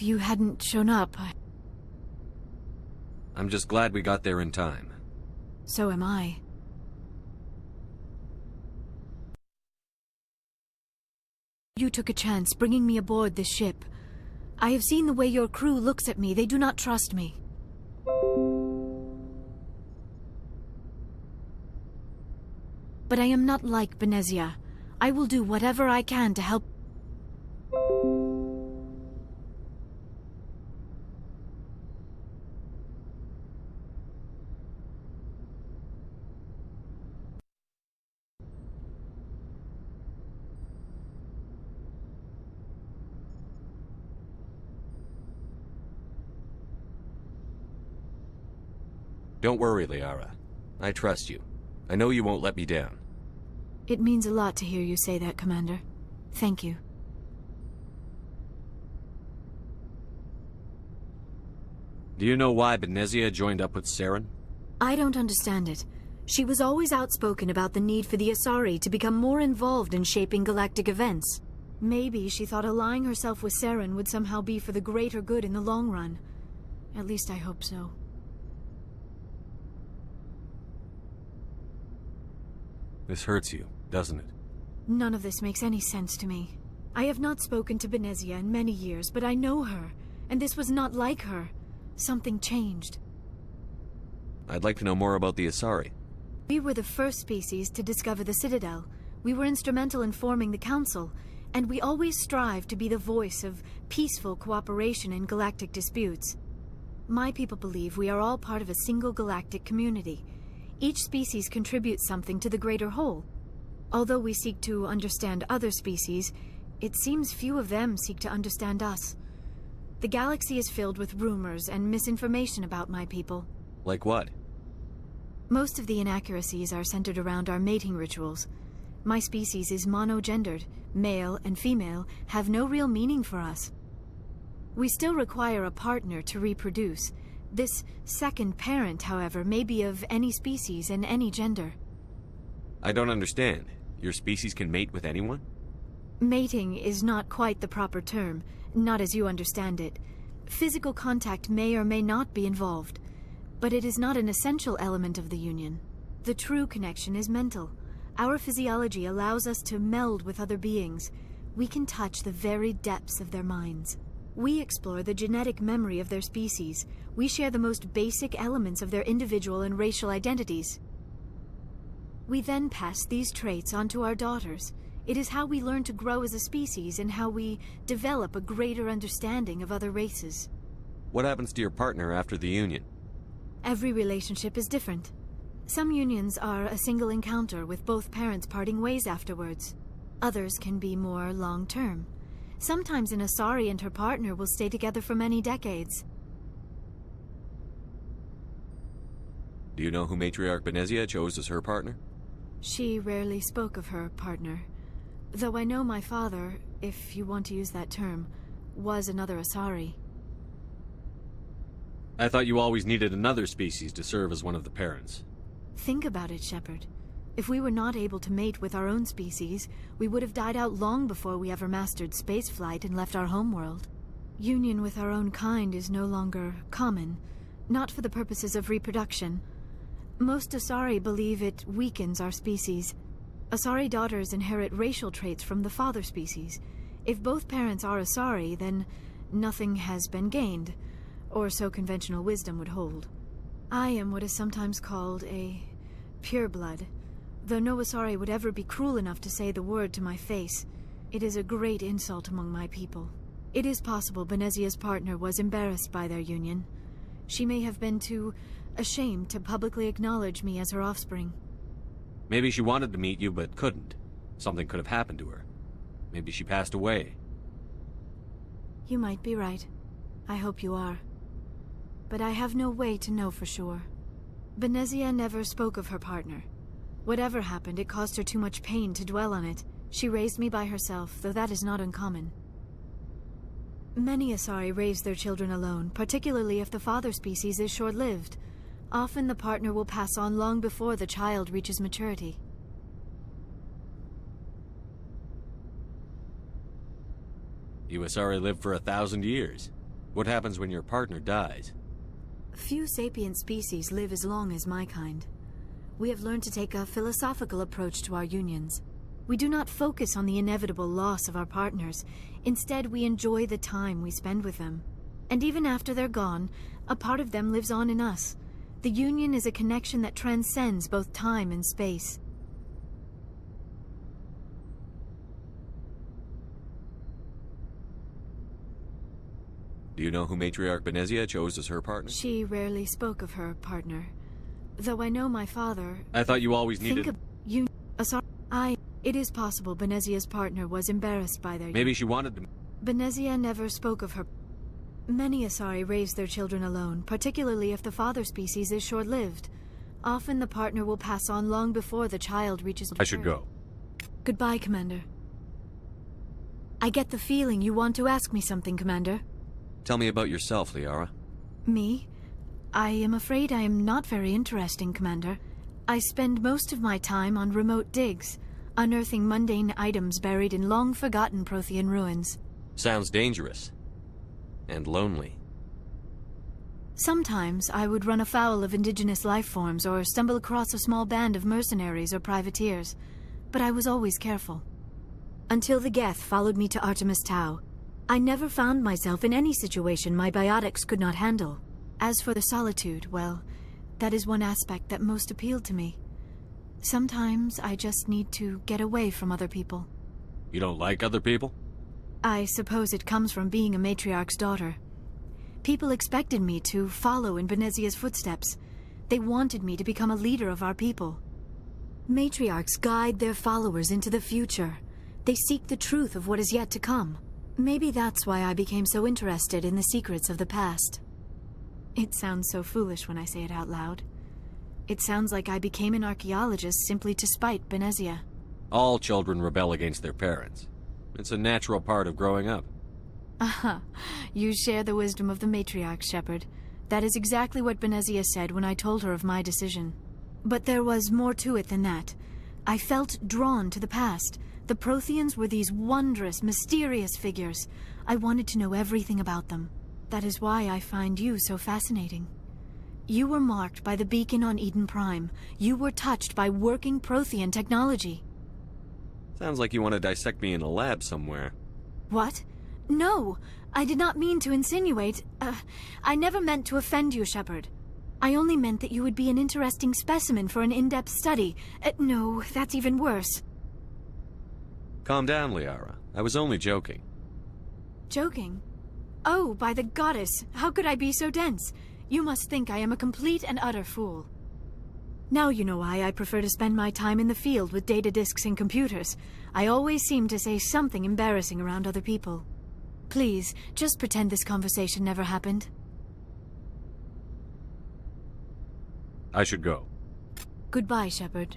If you hadn't shown up, I'm just glad we got there in time. So am I. You took a chance bringing me aboard this ship. I have seen the way your crew looks at me. They do not trust me. But I am not like Benezia. I will do whatever I can to help. Don't worry, Liara. I trust you. I know you won't let me down. It means a lot to hear you say that, Commander. Thank you. Do you know why Benezia joined up with Saren? I don't understand it. She was always outspoken about the need for the Asari to become more involved in shaping galactic events. Maybe she thought allying herself with Saren would somehow be for the greater good in the long run. At least I hope so. This hurts you, doesn't it? None of this makes any sense to me. I have not spoken to Benezia in many years, but I know her, and this was not like her. Something changed. I'd like to know more about the Asari. We were the first species to discover the Citadel. We were instrumental in forming the Council, and we always strive to be the voice of peaceful cooperation in galactic disputes. My people believe we are all part of a single galactic community. Each species contributes something to the greater whole. Although we seek to understand other species, it seems few of them seek to understand us. The galaxy is filled with rumors and misinformation about my people. Like what? Most of the inaccuracies are centered around our mating rituals. My species is monogendered. Male and female have no real meaning for us. We still require a partner to reproduce. This second parent, however, may be of any species and any gender. I don't understand. Your species can mate with anyone? Mating is not quite the proper term, not as you understand it. Physical contact may or may not be involved, but it is not an essential element of the union. The true connection is mental. Our physiology allows us to meld with other beings. We can touch the very depths of their minds. We explore the genetic memory of their species. We share the most basic elements of their individual and racial identities. We then pass these traits on to our daughters. It is how we learn to grow as a species and how we develop a greater understanding of other races. What happens to your partner after the union? Every relationship is different. Some unions are a single encounter with both parents parting ways afterwards. Others can be more long-term. Sometimes an Asari and her partner will stay together for many decades. Do you know who Matriarch Benezia chose as her partner? She rarely spoke of her partner. Though I know my father, if you want to use that term, was another Asari. I thought you always needed another species to serve as one of the parents. Think about it, Shepard. If we were not able to mate with our own species, we would have died out long before we ever mastered spaceflight and left our homeworld. Union with our own kind is no longer common, not for the purposes of reproduction. Most Asari believe it weakens our species. Asari daughters inherit racial traits from the father species. If both parents are Asari, then nothing has been gained, or so conventional wisdom would hold. I am what is sometimes called a pureblood. Though no Asari would ever be cruel enough to say the word to my face, it is a great insult among my people. It is possible Benezia's partner was embarrassed by their union. She may have been too ashamed to publicly acknowledge me as her offspring. Maybe she wanted to meet you but couldn't. Something could have happened to her. Maybe she passed away. You might be right. I hope you are. But I have no way to know for sure. Benezia never spoke of her partner. Whatever happened, it caused her too much pain to dwell on it. She raised me by herself, though that is not uncommon. Many Asari raise their children alone, particularly if the father species is short-lived. Often the partner will pass on long before the child reaches maturity. You Asari lived for 1,000 years. What happens when your partner dies? Few sapient species live as long as my kind. We have learned to take a philosophical approach to our unions. We do not focus on the inevitable loss of our partners. Instead, we enjoy the time we spend with them. And even after they're gone, a part of them lives on in us. The union is a connection that transcends both time and space. Do you know who Matriarch Benezia chose as her partner? She rarely spoke of her partner. Though I know my father... I thought you always needed... Think of... You... It is possible Benezia's partner was embarrassed by their... Maybe she wanted to... Benezia never spoke of her... Many Asari raise their children alone, particularly if the father species is short-lived. Often the partner will pass on long before the child reaches... I should go. Goodbye, Commander. I get the feeling you want to ask me something, Commander. Tell me about yourself, Liara. Me? I am afraid I am not very interesting, Commander. I spend most of my time on remote digs, unearthing mundane items buried in long-forgotten Prothean ruins. Sounds dangerous. And lonely. Sometimes I would run afoul of indigenous life forms or stumble across a small band of mercenaries or privateers, but I was always careful. Until the Geth followed me to Artemis Tau, I never found myself in any situation my biotics could not handle. As for the solitude, well, that is one aspect that most appealed to me. Sometimes I just need to get away from other people. You don't like other people? I suppose it comes from being a matriarch's daughter. People expected me to follow in Benezia's footsteps. They wanted me to become a leader of our people. Matriarchs guide their followers into the future. They seek the truth of what is yet to come. Maybe that's why I became so interested in the secrets of the past. It sounds so foolish when I say it out loud. It sounds like I became an archaeologist simply to spite Benezia. All children rebel against their parents. It's a natural part of growing up. Aha, you share the wisdom of the matriarch, Shepard. That is exactly what Benezia said when I told her of my decision. But there was more to it than that. I felt drawn to the past. The Protheans were these wondrous, mysterious figures. I wanted to know everything about them. That is why I find you so fascinating. You were marked by the beacon on Eden Prime. You were touched by working Prothean technology. Sounds like you want to dissect me in a lab somewhere. What? No! I did not mean to insinuate. I never meant to offend you, Shepard. I only meant that you would be an interesting specimen for an in-depth study. No, that's even worse. Calm down, Liara. I was only joking. Joking? Oh, by the goddess, how could I be so dense? You must think I am a complete and utter fool. Now you know why I prefer to spend my time in the field with data disks and computers. I always seem to say something embarrassing around other people. Please, just pretend this conversation never happened. I should go. Goodbye, Shepard.